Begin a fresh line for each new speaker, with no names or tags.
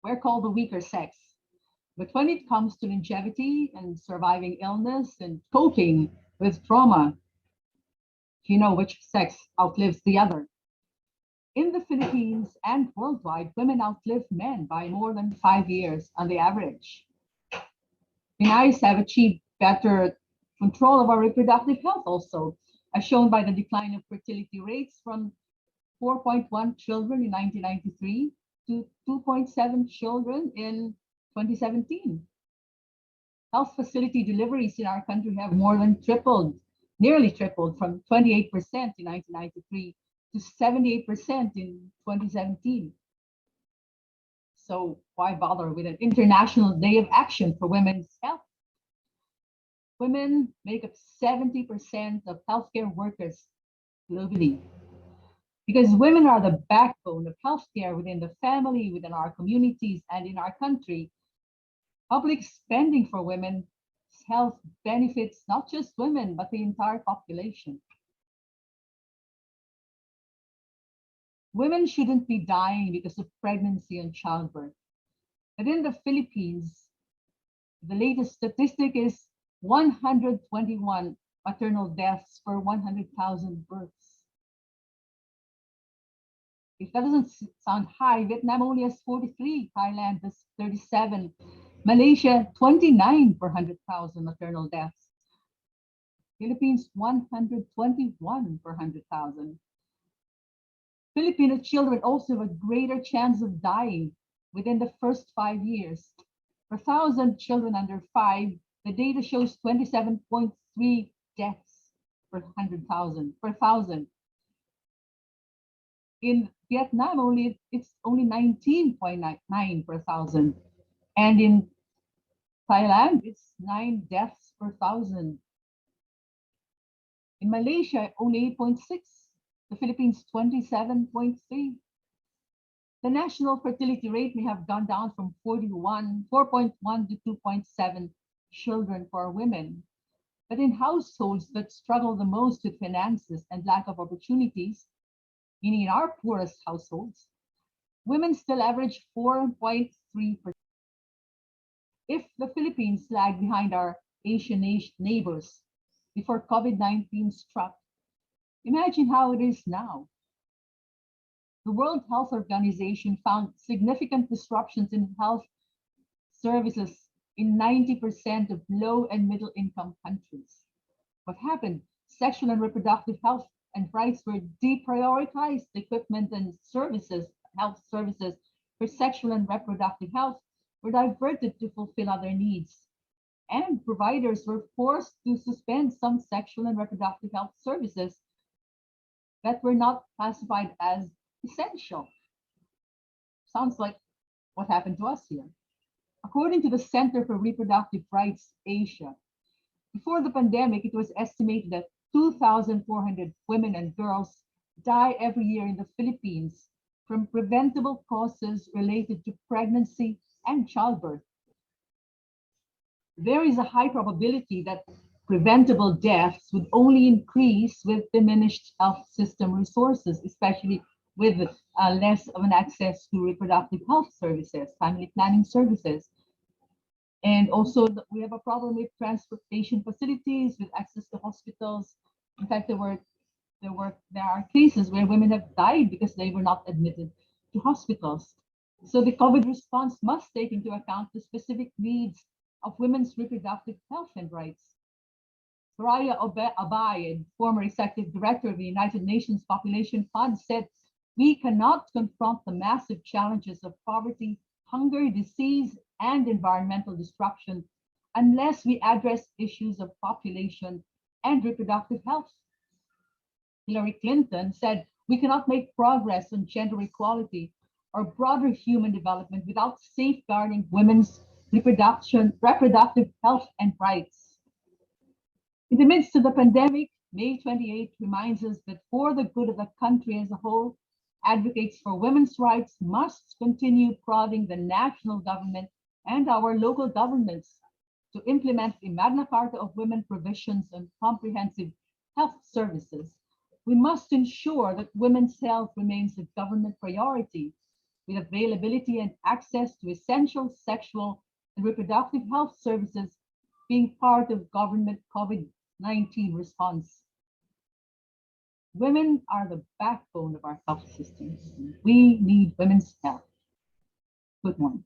We're called the weaker sex. But when it comes to longevity and surviving illness and coping with trauma, you know which sex outlives the other. In the Philippines and worldwide, women outlive men by more than 5 years on the average. Pinays have achieved better control of our reproductive health also, as shown by the decline of fertility rates from 4.1 children in 1993 to 2.7 children in 2017. Health facility deliveries in our country have more than tripled, nearly tripled from 28% in 1993 to 78% in 2017. So why bother with an International Day of Action for Women's Health? Women make up 70% of healthcare workers globally because women are the backbone of healthcare within the family, within our communities, and in our country. Public spending for women's health benefits not just women, but the entire population. Women shouldn't be dying because of pregnancy and childbirth. But in the Philippines, the latest statistic is 121 maternal deaths per 100,000 births. If that doesn't sound high, Vietnam only has 43, Thailand has 37, Malaysia 29 per 100,000 maternal deaths, Philippines 121 per 100,000. Filipino children also have a greater chance of dying within the first 5 years. Per 1,000 children under 5, the data shows 27.3 deaths per 100,000, per 1,000. In Vietnam, it's only 19.9 per 1,000. And in Thailand, it's 9 deaths per 1,000. In Malaysia, only 8.6. The Philippines, 27.3. The national fertility rate may have gone down from 4.1 to 2.7 children for women. But in households that struggle the most with finances and lack of opportunities, meaning in our poorest households, women still average 4.3%. If the Philippines lagged behind our Asian neighbors before COVID-19 struck, imagine how it is now. The World Health Organization found significant disruptions in health services in 90% of low and middle income countries. What happened? Sexual and reproductive health and rights were deprioritized. Equipment and services, health services for sexual and reproductive health were diverted to fulfill other needs. And providers were forced to suspend some sexual and reproductive health services that were not classified as essential. Sounds like what happened to us here. According to the Center for Reproductive Rights Asia, before the pandemic, it was estimated that 2,400 women and girls die every year in the Philippines from preventable causes related to pregnancy and childbirth. There is a high probability that preventable deaths would only increase with diminished health system resources, especially with less of an access to reproductive health services, family planning services. And also we have a problem with transportation facilities, with access to hospitals. In fact, there are cases where women have died because they were not admitted to hospitals. So the COVID response must take into account the specific needs of women's reproductive health and rights. Soraya Abay, former executive director of the United Nations Population Fund, said, "We cannot confront the massive challenges of poverty, hunger, disease, and environmental destruction unless we address issues of population and reproductive health." Hillary Clinton said, "We cannot make progress on gender equality or broader human development without safeguarding women's reproductive health and rights." In the midst of the pandemic, May 28 reminds us that for the good of the country as a whole, advocates for women's rights must continue prodding the national government and our local governments to implement the Magna Carta of Women provisions on comprehensive health services. We must ensure that women's health remains a government priority with availability and access to essential sexual and reproductive health services being part of government COVID-19 response. Women are the backbone of our health systems. We need women's health. Good morning.